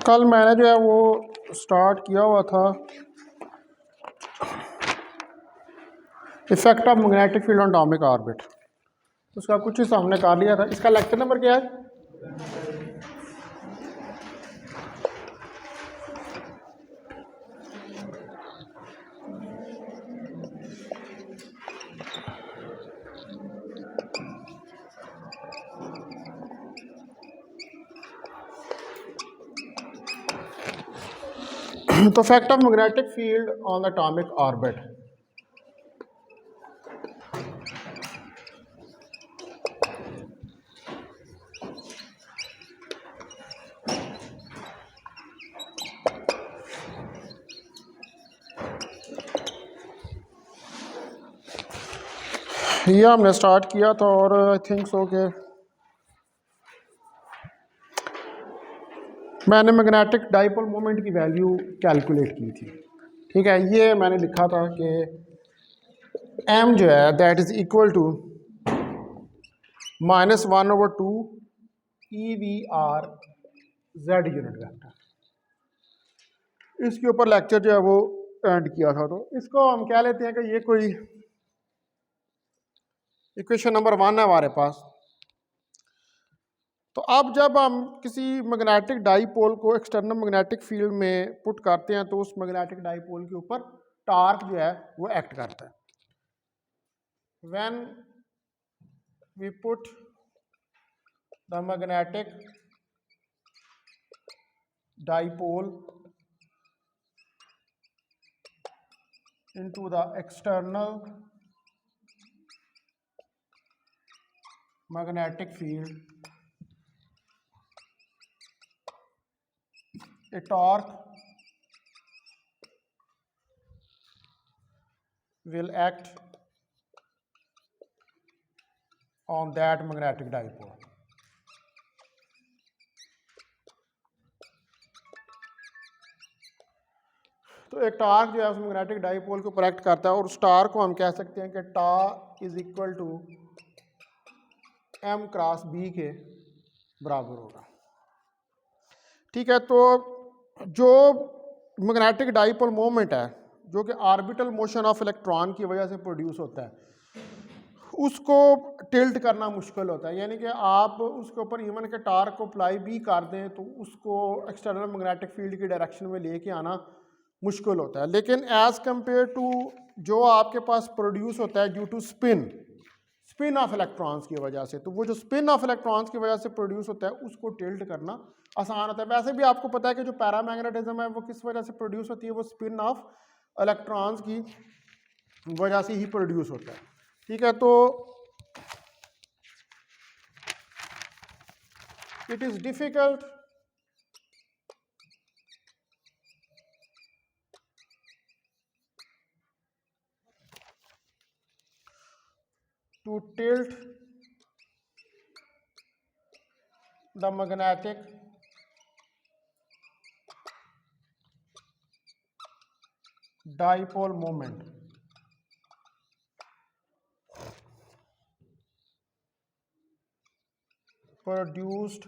कल मैंने जो है वो स्टार्ट किया हुआ था effect of magnetic field on atomic orbit, उसका कुछ हिस्सा हमने कर लिया था। इसका लेक्चर नंबर क्या है? तो effect of magnetic field on atomic orbit. ये हमने स्टार्ट किया था और आई थिंक सो के मैंने मैग्नेटिक डाइपोल मोमेंट की वैल्यू कैलकुलेट की थी। ठीक है, ये मैंने लिखा था कि m जो है that is equal to -1/2 EVR Z unit vector. इसके ऊपर लेक्चर जो है वो एंड किया था। तो इसको हम कह लेते हैं कि ये कोई इक्वेशन नंबर 1 है हमारे पास। तो अब जब हम किसी मैग्नेटिक डाइपोल को एक्सटर्नल मैग्नेटिक फील्ड में पुट करते हैं तो उस मैग्नेटिक डाइपोल के ऊपर टार्क जो है वो एक्ट करता है। When we put the magnetic dipole into the external magnetic field, a torque will act on that magnetic dipole. तो एक टार्क जो है उस मैग्नेटिक डाइपोल को ऊपर एक्ट करता है और उस टार्क को हम कह सकते हैं कि टा is equal to m cross b के बराबर होगा। ठीक है, तो जो मैग्नेटिक डाइपोल मोमेंट है जो कि ऑर्बिटल मोशन ऑफ इलेक्ट्रॉन की वजह से प्रोड्यूस होता है, उसको टिल्ट करना मुश्किल होता है। यानी कि आप उसके ऊपर इवन के टार्क को अप्लाई भी कर दें तो उसको एक्सटर्नल मैग्नेटिक फील्ड की डायरेक्शन में लेके आना मुश्किल होता है। लेकिन एज कंपेयर टू जो आपके पास प्रोड्यूस होता है due to spin of electrons की वजह से, तो वो जो स्पिन ऑफ इलेक्ट्रॉन्स की वजह से प्रोड्यूस होता है उसको टिल्ट करना आसान होता है। वैसे भी आपको पता है कि जो पैरामैग्नेटिज्म है वो किस वजह से प्रोड्यूस होती है, वो स्पिन ऑफ इलेक्ट्रॉन्स की वजह से ही प्रोड्यूस होता है। ठीक है, तो it is difficult to tilt the magnetic dipole moment produced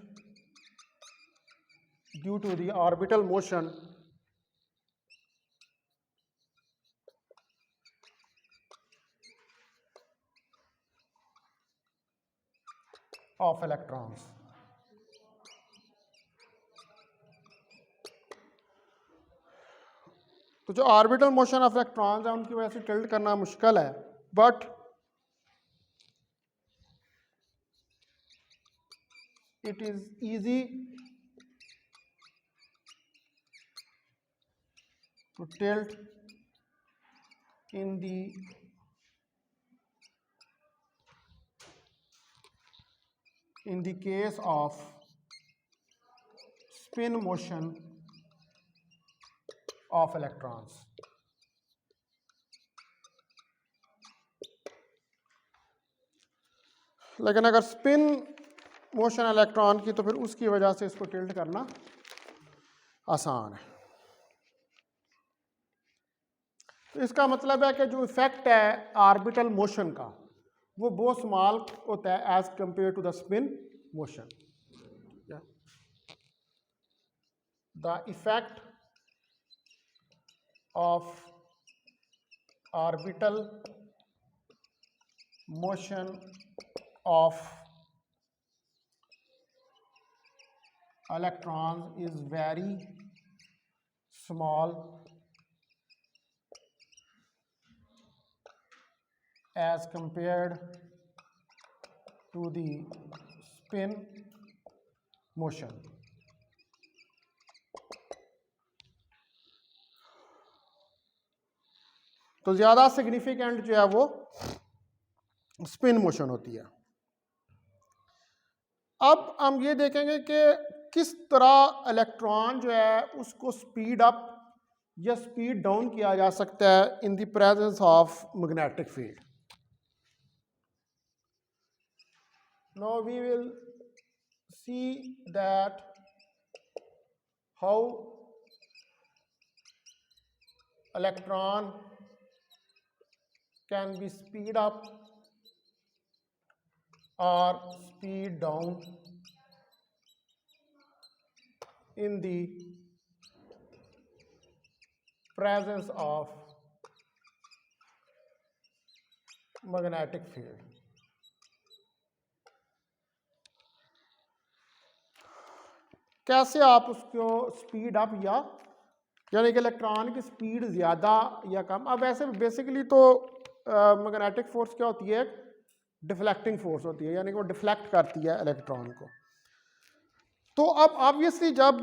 due to the orbital motion of electrons। तो जो ऑर्बिटल मोशन ऑफ इलेक्ट्रॉन्स है उनकी वजह से टिल्ट करना मुश्किल है, but it is easy to tilt in the case of spin motion of electrons। लेकिन अगर स्पिन मोशन इलेक्ट्रॉन की तो फिर उसकी वजह से इसको टिल्ट करना आसान है। तो इसका मतलब है कि जो इफेक्ट है ऑर्बिटल मोशन का वो बहुत स्मॉल होता है as compare to the spin motion. the effect of orbital motion of electrons is very small as compared to the spin motion. तो ज़्यादा सिग्निफिकेंट जो है वो स्पिन मोशन होती है। अब हम ये देखेंगे कि किस तरह इलेक्ट्रॉन जो है उसको स्पीड अप या स्पीड डाउन किया जा सकता है in the presence of magnetic field. Now we will see that how electron can be speed up or speed down in the presence of magnetic field. कैसे आप उसको स्पीड अप यानी कि इलेक्ट्रॉन की स्पीड ज़्यादा या कम। अब ऐसे बेसिकली तो मैग्नेटिक फोर्स क्या होती है, डिफ्लेक्टिंग फोर्स होती है, यानी कि वो डिफ्लेक्ट करती है इलेक्ट्रॉन को। तो अब ऑब्वियसली जब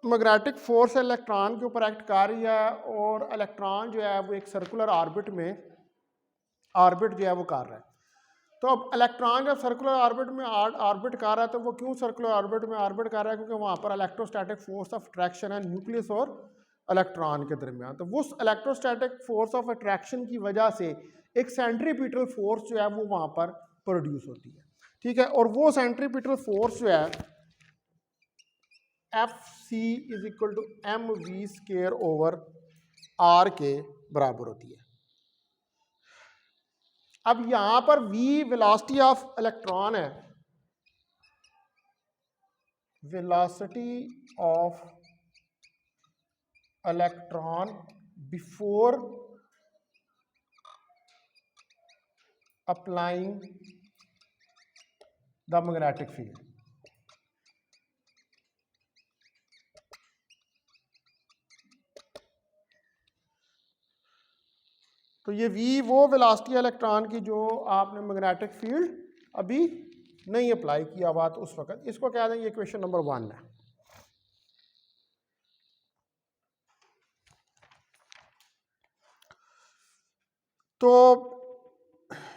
मैग्नेटिक फोर्स इलेक्ट्रॉन के ऊपर एक्ट कर रही है और इलेक्ट्रॉन जो है वो एक सर्कुलर ऑर्बिट में ऑर्बिट जो है वो कर रहा है, तो अब इलेक्ट्रॉन जब सर्कुलर ऑर्बिट में ऑर्बिट कर रहा है तो वो क्यों सर्कुलर ऑर्बिट में ऑर्बिट कर रहा है, क्योंकि वहाँ पर इलेक्ट्रोस्टैटिक फोर्स ऑफ अट्रैक्शन है न्यूक्लियस और इलेक्ट्रॉन के दरमियान। तो उस इलेक्ट्रोस्टैटिक फोर्स ऑफ अट्रैक्शन की वजह से एक सेंट्रीपिटल फोर्स जो है वो वहाँ पर प्रोड्यूस होती है, ठीक है। और वो सेंट्रीपिटल फोर्स जो है Fc is equal to mv² के बराबर होती है। अब यहाँ पर v वेलोसिटी ऑफ इलेक्ट्रॉन है, velocity of electron before applying the magnetic field. तो ये v वो वेलोसिटी इलेक्ट्रॉन की जो आपने मैग्नेटिक फील्ड अभी नहीं अप्लाई किया हुआ तो उस वक्त इसको कह देंगे इक्वेशन नंबर 1 है। तो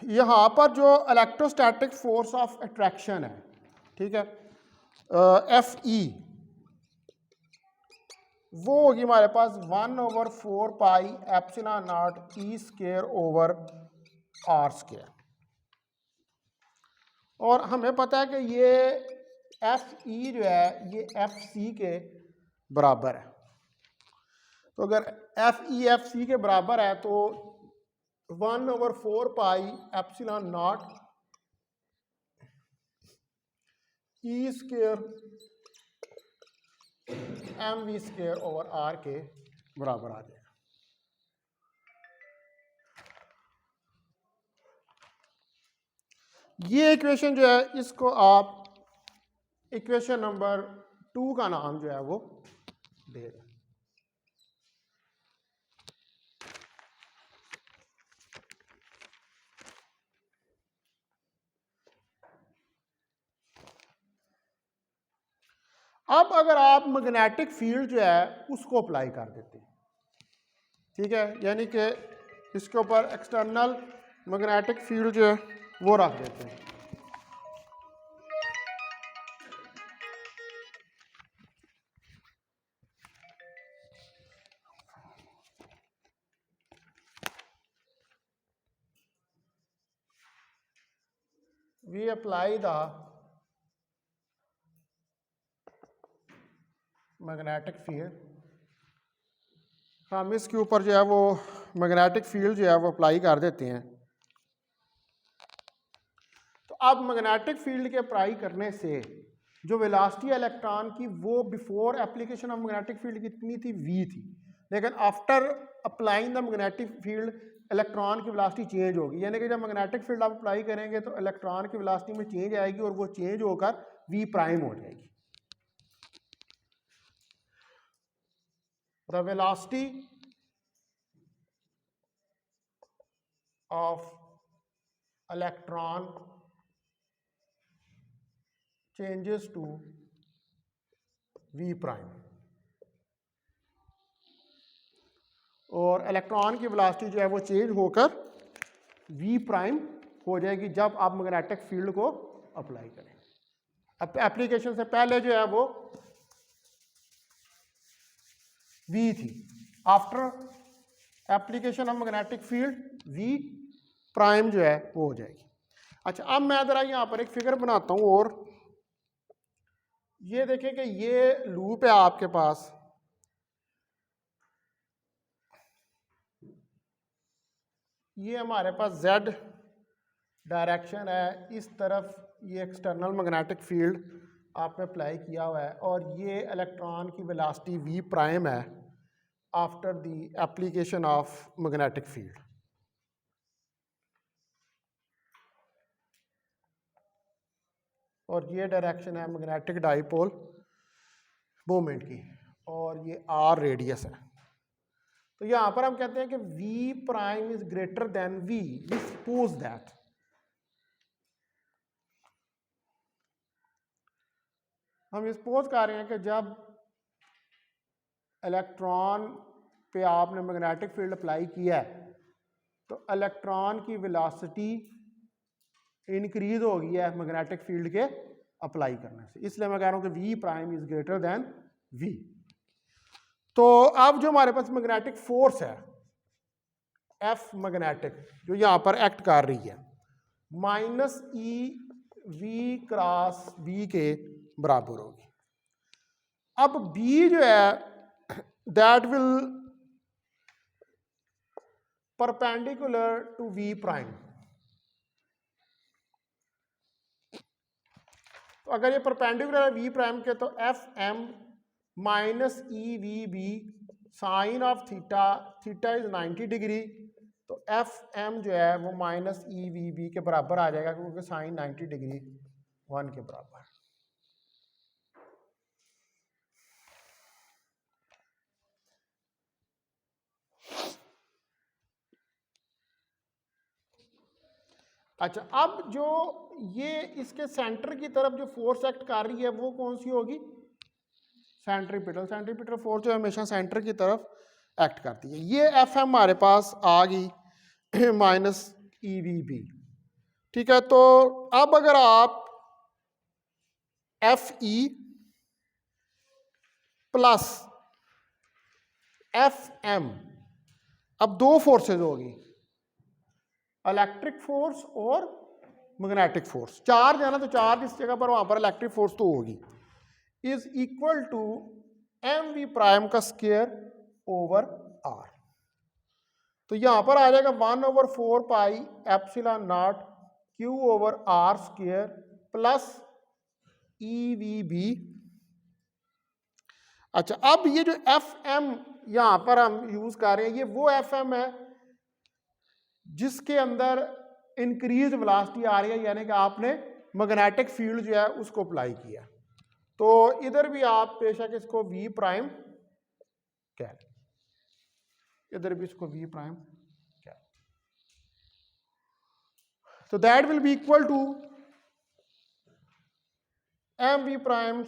यहाँ पर जो इलेक्ट्रोस्टैटिक फोर्स ऑफ अट्रैक्शन है, ठीक है, Fe वो होगी हमारे पास 1/4 पाई एप्सिलॉन नॉट E²/r²। और हमें पता है कि ये Fe जो है ये Fc के बराबर है। तो अगर Fe Fc के बराबर है तो 1/4 pi epsilon not E² mv²/r के बराबर आ जाएगा। ये इक्वेशन जो है इसको आप इक्वेशन नंबर 2 का नाम जो है वो दे दें। अब अगर आप मैग्नेटिक फील्ड जो है उसको अप्लाई कर देते हैं, ठीक है, यानी कि इसके ऊपर एक्सटर्नल मैग्नेटिक फील्ड जो है वो रख देते हैं। We apply the magnetic field, हम इसके ऊपर जो है वो मैग्नेटिक फील्ड जो है वो अप्लाई कर देते हैं। तो अब मैग्नेटिक फील्ड के अप्लाई करने से जो वेलोसिटी है इलेक्ट्रॉन की वो before application of magnetic field कितनी थी, v थी, लेकिन after applying the magnetic field electron की वेलोसिटी चेंज होगी, यानी कि जब मैग्नेटिक फील्ड आप अप्लाई करेंगे तो इलेक्ट्रॉन की वेलोसिटी में चेंज आएगी और वो चेंज होकर v प्राइम हो जाएगी। The velocity of electron changes to v prime, और इलेक्ट्रॉन की वेलोसिटी जो है वो चेंज होकर v प्राइम हो जाएगी जब आप मैग्नेटिक फील्ड को अप्लाई करें। अब एप्लीकेशन से पहले जो है वो v थी, after application of magnetic field v prime जो है वो हो जाएगी। अच्छा, अब मैं ज़रा यहाँ पर एक फिगर बनाता हूँ, और ये देखें कि ये लूप है आपके पास, ये हमारे पास z डायरेक्शन है, इस तरफ ये एक्सटर्नल मैग्नेटिक फील्ड आपने अप्लाई किया हुआ है, और ये इलेक्ट्रॉन की वेलोसिटी v प्राइम है after the application of magnetic field. और ये डायरेक्शन है मैग्नेटिक डाइपोल मोमेंट की, और ये r रेडियस है। तो यहाँ पर हम कहते हैं कि v prime is greater than v, we suppose that हम सपोज कर रहे हैं कि जब इलेक्ट्रॉन पे आपने मैग्नेटिक फील्ड अप्लाई किया है तो इलेक्ट्रॉन की वेलोसिटी इंक्रीज हो गई है मैग्नेटिक फील्ड के अप्लाई करने से, इसलिए मैं कह रहा हूं कि v prime is greater than v। तो अब जो हमारे पास मैग्नेटिक फोर्स है F मैग्नेटिक जो यहां पर एक्ट कर रही है minus e v cross B के बराबर होगी। अब B जो है that will perpendicular to V prime. तो अगर ये परपेंडिकुलर है V प्राइम के तो F M minus e v B sine of theta, theta is 90 degree, तो एफ एम जो है वो माइनस ई वी बी के बराबर आ जाएगा क्योंकि साइन 90 डिग्री 1 के बराबर। अच्छा, अब जो ये इसके सेंटर की तरफ जो फोर्स एक्ट कर रही है वो कौन सी होगी, सेंट्रीपिटल। सेंट्रीपिटल फोर्स जो हमेशा सेंटर की तरफ एक्ट करती है। ये एफ एम हमारे पास आ गई माइनस ई वी बी, ठीक है। तो अब अगर आप F E plus F M, अब दो फोर्सेज होगी, इलेक्ट्रिक फोर्स और मैग्नेटिक फोर्स। चार्ज है ना, तो चार्ज इस जगह पर वहां पर इलेक्ट्रिक फोर्स तो होगी, is equal to m v prime का स्क्वायर ओवर आर। तो यहां पर आ जाएगा 1/4 pi epsilon naught q over r square plus e v B. अच्छा, अब ये जो एफ एम यहां पर हम यूज कर रहे हैं, ये वो एफ एम है जिसके अंदर इंक्रीज वेलोसिटी आ रही है, यानी कि आपने मैग्नेटिक फील्ड जो है उसको अप्लाई किया। तो इधर भी आप बेशक इसको V प्राइम कह लें, इधर भी इसको V प्राइम कह लें। तो that will be equal to m v prime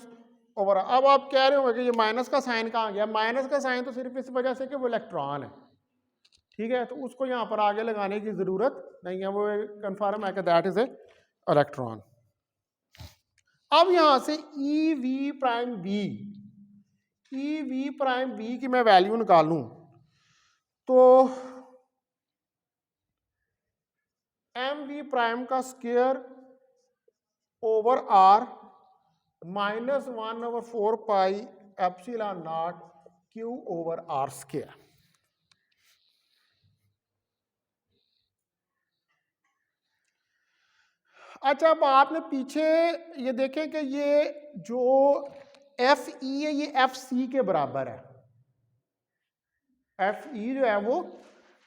over. अब आप कह रहे होंगे कि ये माइनस का साइन कहाँ गया, माइनस का साइन तो सिर्फ इस वजह से कि वो इलेक्ट्रॉन है, ठीक है, तो उसको यहां पर आगे लगाने की जरूरत नहीं है, वो कंफर्म है कि दैट इज ए इलेक्ट्रॉन। अब यहां से e v prime B, e v prime B की मैं वैल्यू निकालूं तो एम वी प्राइम का square over r minus 1/4 pi epsilon naught q over r square. अच्छा, अब आपने पीछे ये देखें कि ये जो एफ ई है ये एफ सी के बराबर है। एफ ई जो है वो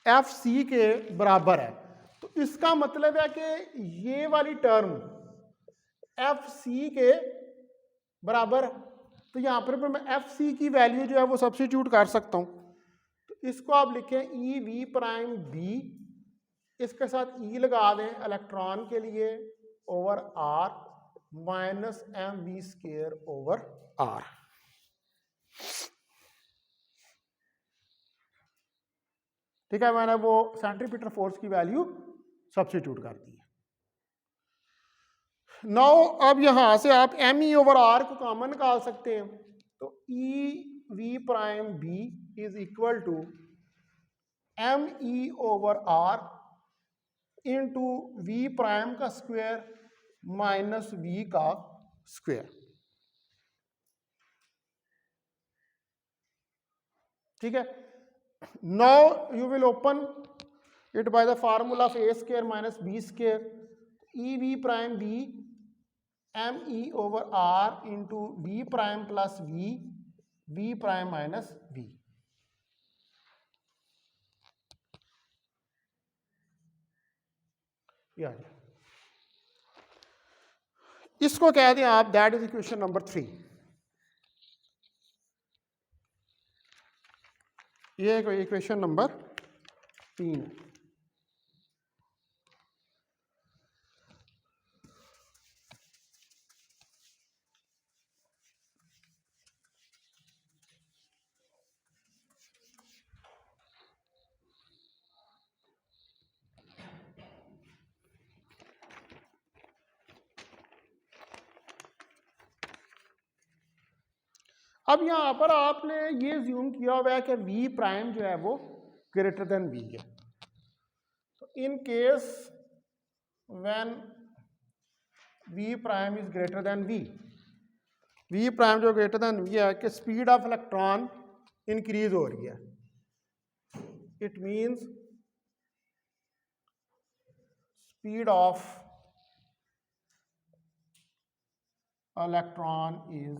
एफ सी के बराबर है, तो इसका मतलब है कि ये वाली टर्म एफ सी के बराबर है। तो यहाँ पर मैं एफ सी की वैल्यू जो है वो सब्स्टिट्यूट कर सकता हूँ। तो इसको आप लिखें ई वी प्राइम बी, इसके साथ ई लगा दें इलेक्ट्रॉन के लिए over r minus m v square over r. ठीक है, मैंने वो सेंट्रीपिटल फोर्स की वैल्यू सब्स्टिट्यूट कर दी है। नाउ अब यहां से आप एम ई ओवर आर को कॉमन निकाल सकते हैं। तो e v prime B is equal to m e over r into v prime का स्क्वायर माइनस वी का स्क्वायर। ठीक है, now you will open it by the formula of A square minus b square. E v prime B m e over r into v prime plus v prime minus v. इसको कह दें आप, that is equation number 3। ये equation number 3 है। अब यहां पर आपने ये ज्यूम किया हुआ है कि वी प्राइम जो है वो ग्रेटर देन वी है। तो in case when v prime is greater than v prime जो ग्रेटर देन वी है कि स्पीड ऑफ इलेक्ट्रॉन इंक्रीज हो रही है। It means speed of electron is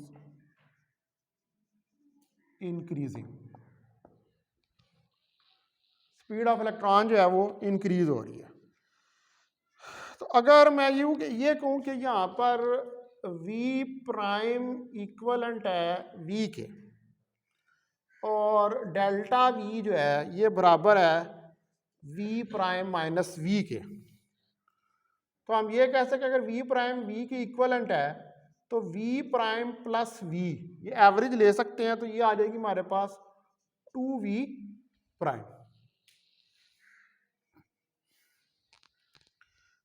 increasing. Speed of electron जो है वो इंक्रीज हो रही है। तो अगर मैं ये कहूं कि यहां पर वी प्राइम इक्वलेंट है वी के और डेल्टा वी जो है ये बराबर है वी प्राइम माइनस वी के, तो हम ये कह सकते हैं अगर वी प्राइम वी के इक्वलेंट है तो वी प्राइम प्लस वी, ये एवरेज ले सकते हैं, तो ये आ जाएगी हमारे पास 2v प्राइम।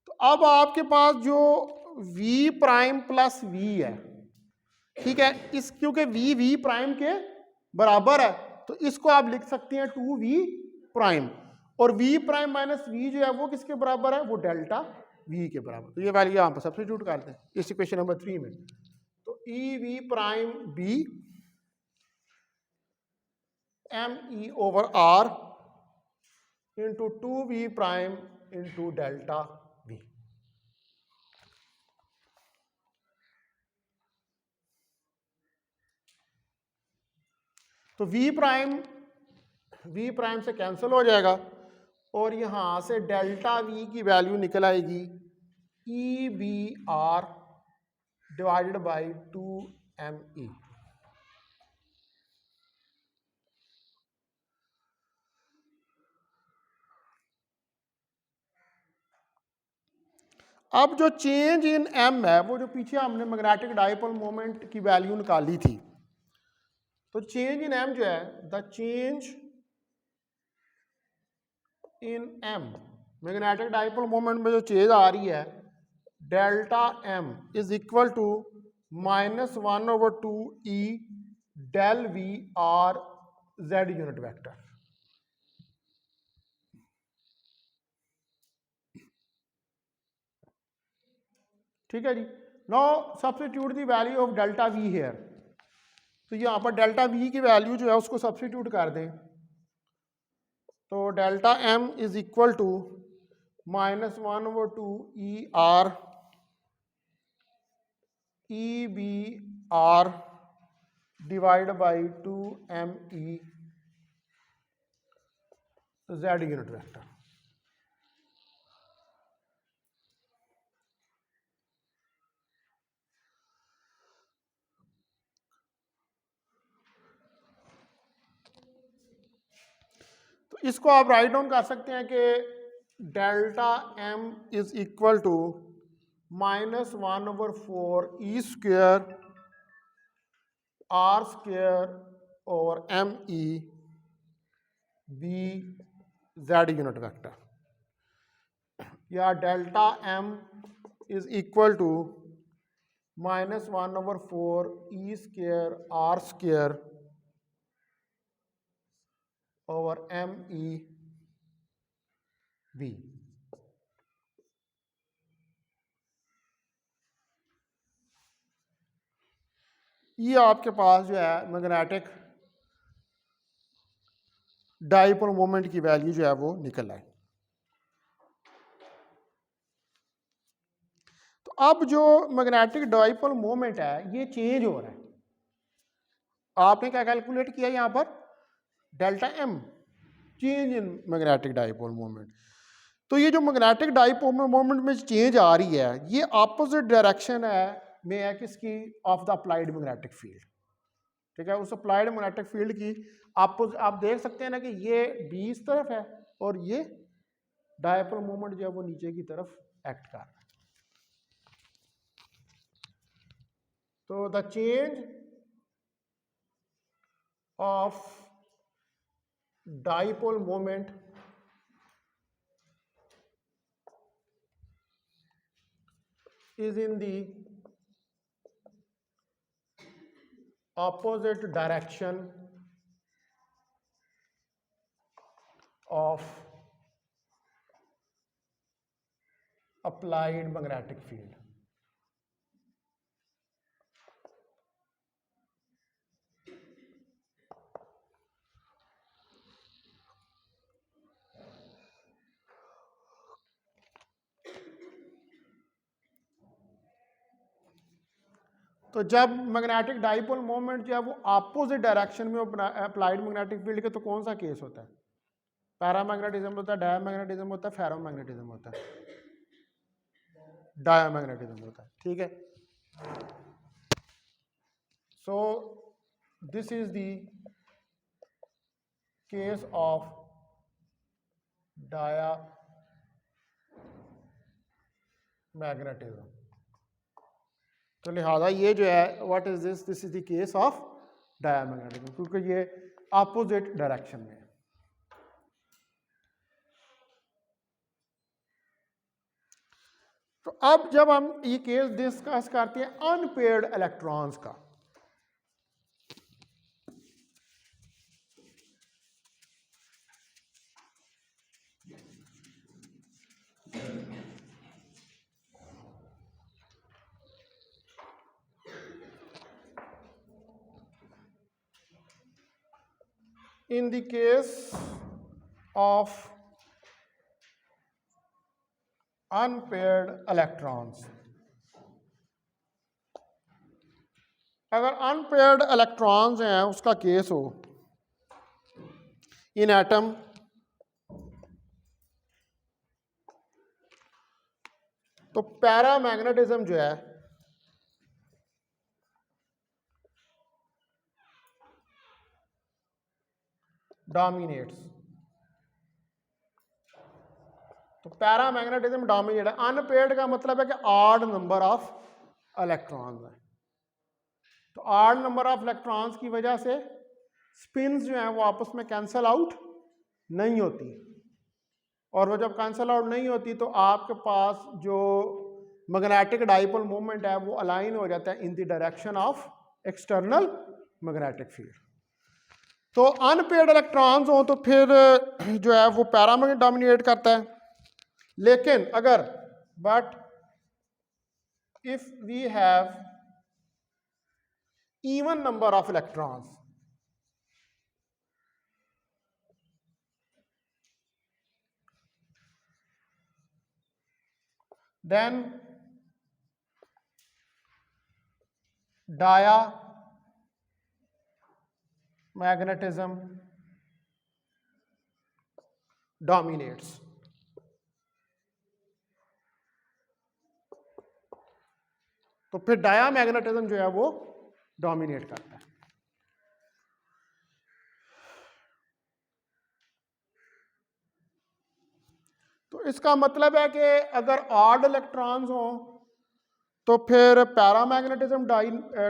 तो अब आपके पास जो v प्राइम प्लस v है, ठीक है, इस क्योंकि v प्राइम के बराबर है तो इसको आप लिख सकते हैं 2v प्राइम, और v प्राइम माइनस v जो है वो किसके बराबर है, वो डेल्टा v के बराबर। तो ये वैल्यू यहाँ पर सब्स्टिट्यूट करते हैं इस इक्वेशन नंबर 3 में। तो e v prime b m e over r into 2v prime into delta v। तो v प्राइम से कैंसिल हो जाएगा और यहां से डेल्टा v की वैल्यू निकल आएगी e B r divided by 2me। अब जो चेंज इन m है वो जो पीछे हमने मैग्नेटिक डाइपोल मोमेंट की वैल्यू निकाली थी, तो चेंज इन m जो है the change in m magnetic dipole moment में जो चेंज आ रही है delta m is equal to -1/2e del v r z unit vector. ठीक है जी, now substitute the value of delta v here. तो यहाँ पर डेल्टा v की वैल्यू जो है उसको सब्स्टिट्यूट कर दें, तो delta m is equal to -1/2e r e B r divide by 2 me z unit vector. तो इसको आप राइट डाउन कर सकते हैं कि delta m is equal to -1/4 e square r square और me B z unit vector, या delta m is equal to -1/4 e square r square और me बी। ये आपके पास जो है मैग्नेटिक डाइपोल मोमेंट की वैल्यू जो है वो निकल आए। तो अब जो मैग्नेटिक डाइपोल मोमेंट है ये चेंज हो रहा है। आपने क्या कैलकुलेट किया यहाँ पर? Delta m, change in magnetic dipole moment. तो ये जो मैग्नेटिक डाइपोल मोमेंट में चेंज आ रही है ये अपोजिट डायरेक्शन है किसकी? Of the applied magnetic field. ठीक है, उस अप्लाइड मैग्नेटिक फील्ड की आप देख सकते हैं ना कि ये b इस तरफ है और ये डाइपोल मोमेंट जो है वो नीचे की तरफ एक्ट कर रहा है। तो the change of dipole moment is in the opposite direction of applied magnetic field. तो जब मैग्नेटिक डाइपोल मोमेंट जो है वो अपोजिट डायरेक्शन में अप्लाइड मैग्नेटिक फील्ड के, तो कौन सा केस होता है? पैरामैग्नेटिज्म होता है, डायमैग्नेटिज्म होता है, फेरोमैग्नेटिज्म होता है? डायमैग्नेटिज्म होता है। ठीक है, so this is the case of diamagnetism. तो लिहाजा ये जो है what is this is the case of diamagnetism, क्योंकि ये अपोजिट डायरेक्शन में है। तो अब जब हम ये केस डिस्कस करते हैं अनपेयर्ड इलेक्ट्रॉन्स का, in the case of unpaired electrons, अगर अनपेयर्ड इलेक्ट्रॉन्स हैं उसका केस हो इन एटम, तो पैरामैग्नेटिज्म जो है डोमिनेट्स। तो पैरामैग्नेटिज्म डोमिनेट है। अनपेयर्ड का मतलब है कि ऑड नंबर ऑफ इलेक्ट्रॉन्स है। तो ऑड नंबर ऑफ इलेक्ट्रॉन्स की वजह से स्पिन्स जो हैं वो आपस में कैंसल आउट नहीं होती, और वो जब कैंसल आउट नहीं होती तो आपके पास जो मैग्नेटिक डाइपोल मोमेंट है वो अलाइन हो जाता है in the direction of external magnetic field. तो अनपेयर्ड इलेक्ट्रॉन्स हो तो फिर जो है वो पैरामैग्नेट डोमिनेट करता है। लेकिन अगर but if we have even number of electrons, then diamagnetism dominates। तो फिर डायामैग्नेटिज्म जो है वो डोमिनेट करता है। तो इसका मतलब है कि अगर ऑड इलेक्ट्रॉन्स हो तो फिर पैरामैग्नेटिज्म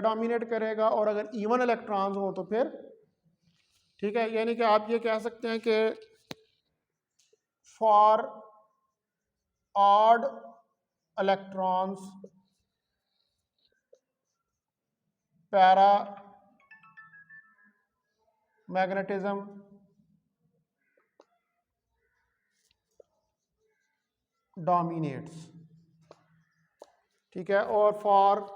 डोमिनेट करेगा, और अगर इवन इलेक्ट्रॉन्स हो तो फिर, ठीक है, यानी कि आप ये कह सकते हैं कि for odd electrons paramagnetism dominates, ठीक है, और for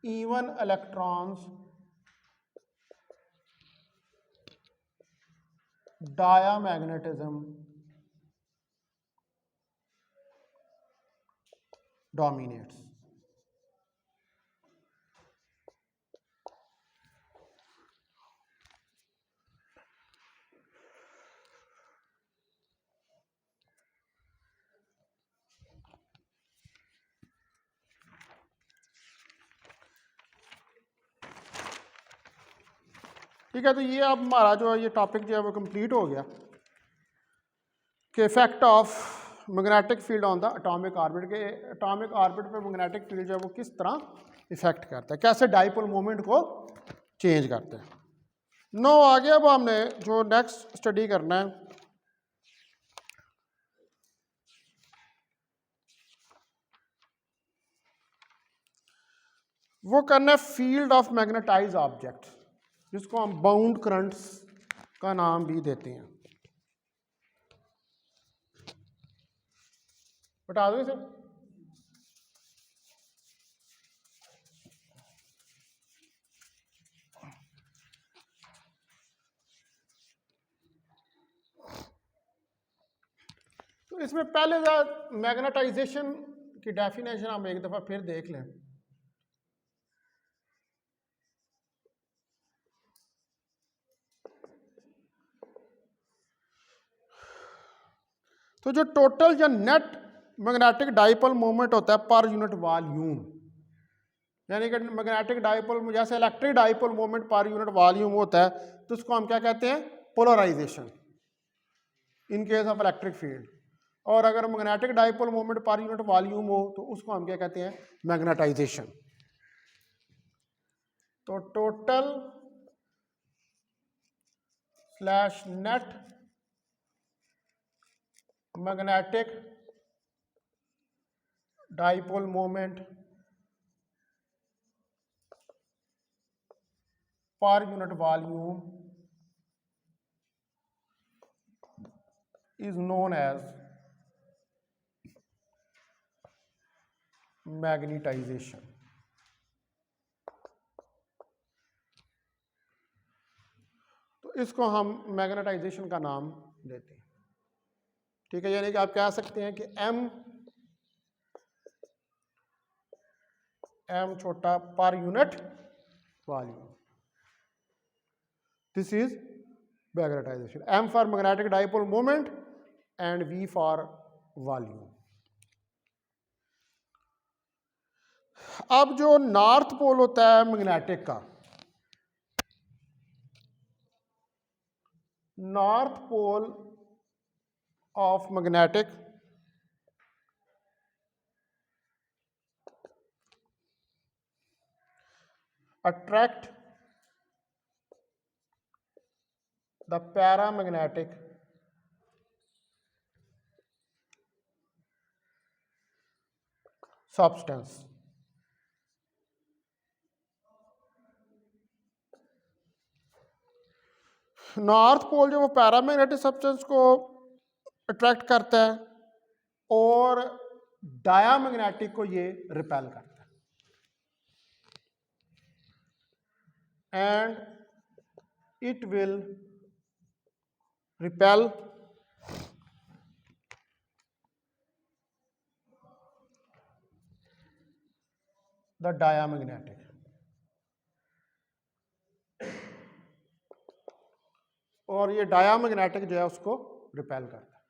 even electrons diamagnetism dominates। ठीक है, तो ये अब हमारा जो है ये टॉपिक जो है वो कंप्लीट हो गया कि effect of magnetic field on the atomic orbit, के एटॉमिक ऑर्बिट पे मैग्नेटिक फील्ड जो है वो किस तरह इफेक्ट करता है, कैसे डाइपोल मोमेंट को चेंज करते हैं। नो आगे अब हमने जो नेक्स्ट स्टडी करना है वो करना है फील्ड ऑफ मैग्नेटाइज ऑब्जेक्ट, जिसको हम बाउंड करंट्स का नाम भी देते हैं। बता दो इसे। तो इसमें पहले मैग्नेटाइजेशन की डेफिनेशन हम एक दफा फिर देख लें। तो जो टोटल या नेट मैग्नेटिक डाइपोल मोमेंट होता है पर यूनिट वॉल्यूम, यानी कि मैग्नेटिक डाइपोल जैसे electric dipole moment per unit volume होता है, तो उसको हम क्या कहते हैं, polarization in case of electric field. और अगर magnetic dipole moment per unit volume हो तो उसको हम क्या कहते हैं, मैग्नेटाइजेशन। तो total slash net magnetic dipole moment per unit volume is known as magnetization. तो इसको हम मैग्नेटाइजेशन का नाम देते हैं। ठीक है, यानी कि आप कह सकते हैं कि एम छोटा per unit volume, this is magnetization. M for magnetic dipole moment and v for volume. अब जो नॉर्थ पोल होता है मैग्नेटिक का, north pole of magnetic attract the paramagnetic substance। North pole जो वो पैरामैग्नेटिक सब्सटेंस को attract करता है और डायामैग्नेटिक को ये रिपेल करता है, and it will repel the diamagnetic, और ये डायामैग्नेटिक जो है उसको रिपेल करता है।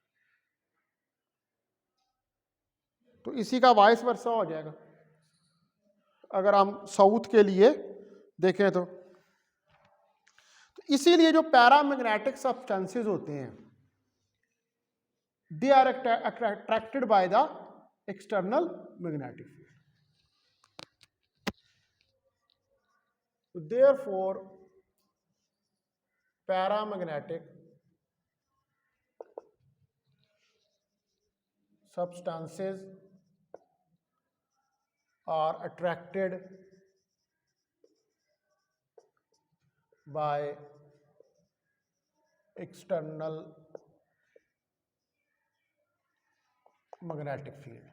तो इसी का वाइस वर्सा हो जाएगा। अगर हम साउथ के लिए देखें तो इसीलिए जो पैरामैग्नेटिक सब्सटेंसेस होते हैं they are attracted by the external magnetic field. Therefore, paramagnetic substances are attracted by external magnetic field.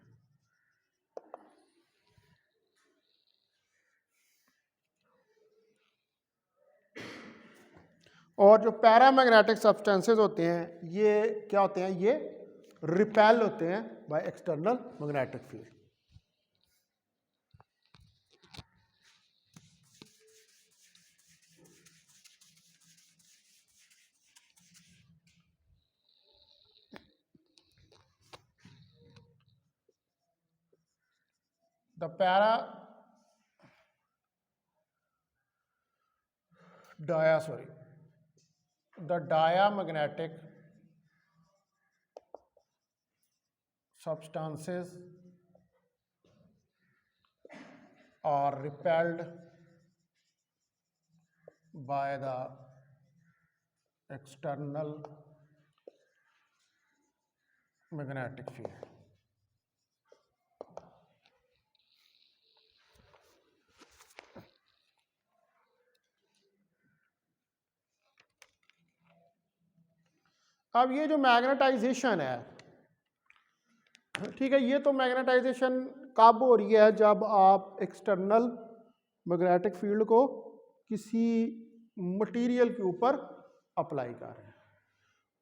और जो पैरामैग्नेटिक सब्सटेंसेस होते हैं ये क्या होते हैं, ये रिपेल होते हैं by external magnetic field. The diamagnetic substances are repelled by the external magnetic field. अब ये जो मैग्नेटाइजेशन है, ठीक है, ये तो मैग्नेटाइजेशन कब हो रही है, जब आप एक्सटर्नल मैग्नेटिक फील्ड को किसी मटेरियल के ऊपर अप्लाई कर रहे हैं।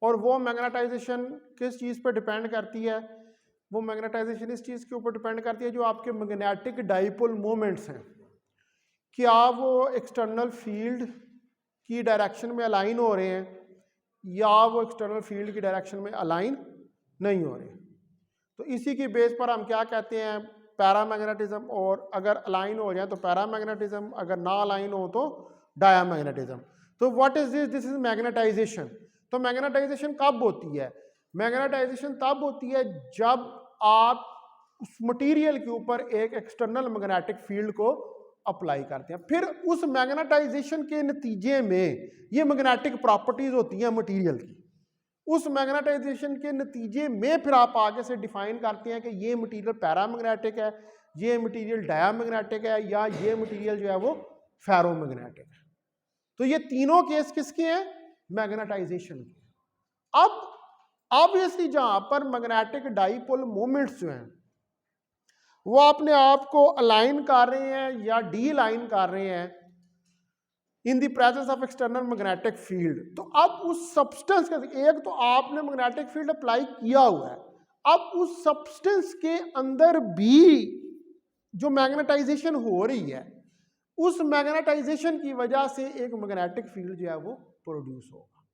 और वो मैग्नेटाइजेशन किस चीज़ पर डिपेंड करती है, वो मैग्नेटाइजेशन इस चीज़ के ऊपर डिपेंड करती है जो आपके मैग्नेटिक डाइपोल मोमेंट्स हैं, क्या वो एक्सटर्नल फील्ड की डायरेक्शन में अलाइन हो रहे हैं या वो एक्सटर्नल फील्ड की डायरेक्शन में अलाइन नहीं हो रहे। तो इसी की बेस पर हम क्या कहते हैं, पैरामैग्नेटिज्म, और अगर अलाइन हो जाए तो पैरामैग्नेटिज्म, अगर ना अलाइन हो तो डायामैग्नेटिज्म। तो what is this, this is magnetization. तो मैग्नेटाइजेशन कब होती है, मैग्नेटाइजेशन तब होती है जब आप उस मटेरियल के ऊपर एक एक्सटर्नल मैग्नेटिक फील्ड को अप्लाई करते हैं। फिर उस मैग्नेटाइजेशन के नतीजे में ये मैग्नेटिक प्रॉपर्टीज होती हैं मटेरियल की, उस मैग्नेटाइजेशन के नतीजे में फिर आप आगे से डिफाइन करते हैं कि ये मटेरियल पैरामैग्नेटिक है, ये मटेरियल डायामैग्नेटिक है, या ये मटेरियल जो है वो फेरोमैग्नेटिक है। तो ये तीनों केस किसके हैं, मैग्नेटाइजेशन के। अब ऑब्वियसली जहां पर मैग्नेटिक डाइपोल मोमेंट्स जो हैं वो अपने आप को अलाइन कर रहे हैं या डी अलाइन कर रहे हैं इन the presence of external magnetic field, तो अब उस सब्सटेंस का, एक तो आपने मैग्नेटिक फील्ड अप्लाई किया हुआ है, अब उस सब्सटेंस के अंदर भी जो मैग्नेटाइजेशन हो रही है, उस मैग्नेटाइजेशन की वजह से एक मैग्नेटिक फील्ड जो है वो प्रोड्यूस होगा।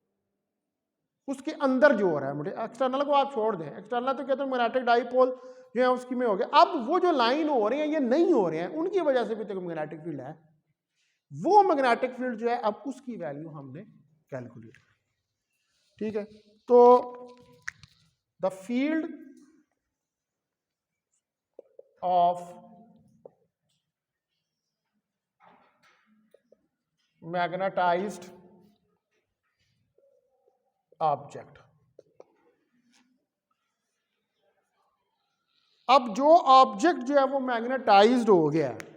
उसके अंदर जो हो रहा है, एक्सटर्नल को आप छोड़ दें, एक्सटर्नल तो कहते हैं मैग्नेटिक डाइपोल जो है उसकी में हो गया। अब वो जो लाइन हो रहे हैं ये नहीं हो रहे हैं, उनकी वजह से भी तो मैग्नेटिक फील्ड है, वो मैग्नेटिक फील्ड जो है अब उसकी वैल्यू हमने कैलकुलेट की। ठीक है, तो the field of magnetised object, अब जो ऑब्जेक्ट जो है वो मैग्नेटाइज्ड हो गया है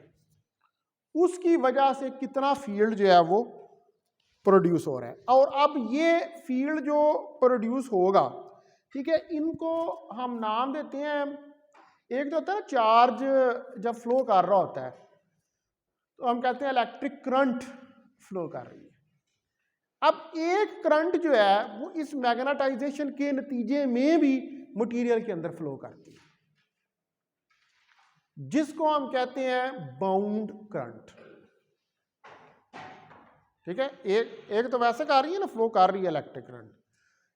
उसकी वजह से कितना फील्ड जो है वो प्रोड्यूस हो रहा है। और अब ये फील्ड जो प्रोड्यूस होगा, ठीक है, इनको हम नाम देते हैं, एक जो होता है चार्ज जब फ्लो कर रहा होता है तो हम कहते हैं इलेक्ट्रिक करंट फ्लो कर रही है। अब एक करंट जो है वो इस मैग्नेटाइजेशन के नतीजे में भी मटेरियल के अंदर फ्लो करती है। जिसको हम कहते हैं बाउंड करंट। ठीक है, एक तो वैसे कर रही है ना, फ्लो कर रही है इलेक्ट्रिक करंट,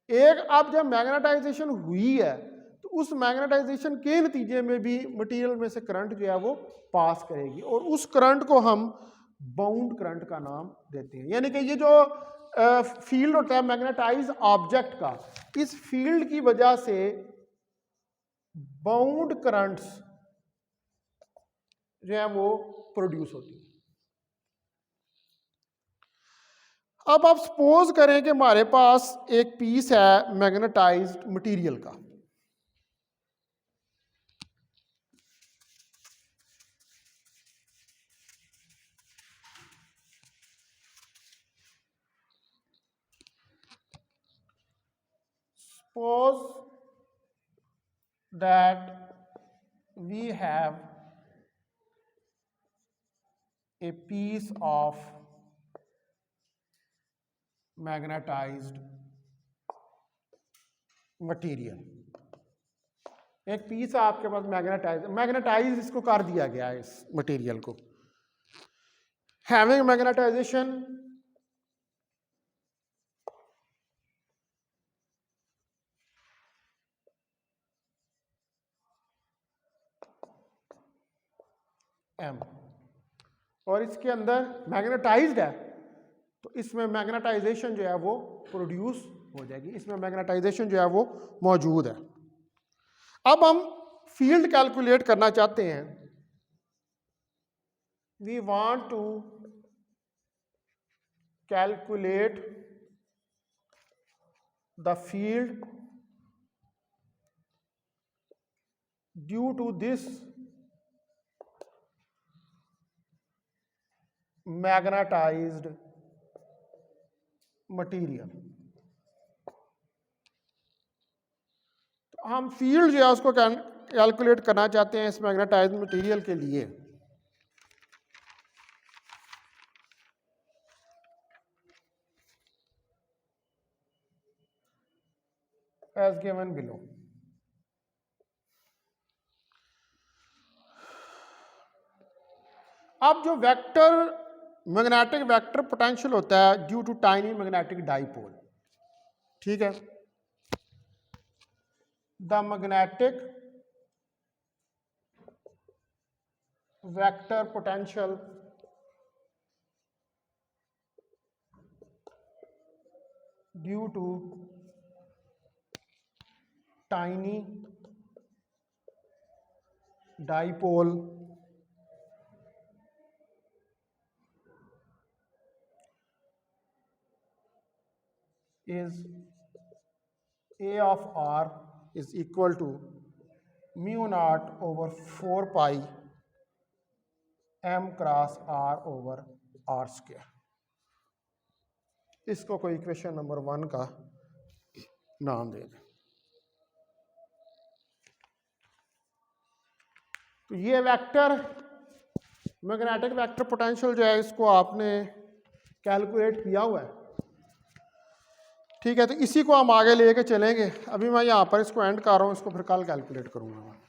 एक अब जब मैग्नेटाइजेशन हुई है तो उस मैग्नेटाइजेशन के नतीजे में भी मटेरियल में से करंट जो है वो पास करेगी, और उस करंट को हम बाउंड करंट का नाम देते हैं। यानी कि ये जो फील्ड होता है मैग्नेटाइज ऑब्जेक्ट का, इस फील्ड की वजह से बाउंड करंट्स जो है वो प्रोड्यूस होती है। अब आप सपोज करें कि हमारे पास एक पीस है मैग्नेटाइज्ड मटेरियल का, suppose that we have a piece of magnetised material, एक पीस आपके पास मैग्नेटाइज इसको कर दिया गया है, इस मटेरियल को हैविंग मैग्नेटाइजेशन M, और इसके अंदर मैग्नेटाइज्ड है तो इसमें मैग्नेटाइजेशन जो है वो प्रोड्यूस हो जाएगी, इसमें मैग्नेटाइजेशन जो है वो मौजूद है। अब हम फील्ड कैलकुलेट करना चाहते हैं, we want to calculate the field due to this magnetized material. तो हम फील्ड जो है उसको कैलकुलेट करना चाहते हैं इस मैग्नेटाइज्ड मटेरियल के लिए। As given below. अब जो वेक्टर मैग्नेटिक वेक्टर पोटेंशियल होता है due to tiny magnetic dipole, ठीक है, the magnetic vector potential due to tiny dipole is A of r is equal to mu naught over 4 pi m cross r over r square। इसको कोई equation number 1 का नाम दे दें। तो ये vector magnetic vector potential जो है इसको आपने कैलकुलेट किया हुआ है, ठीक है। तो इसी को हम आगे लेके चलेंगे, अभी मैं यहाँ पर इसको एंड कर रहा हूँ, इसको फिर कल कैलकुलेट करूँगा मैं।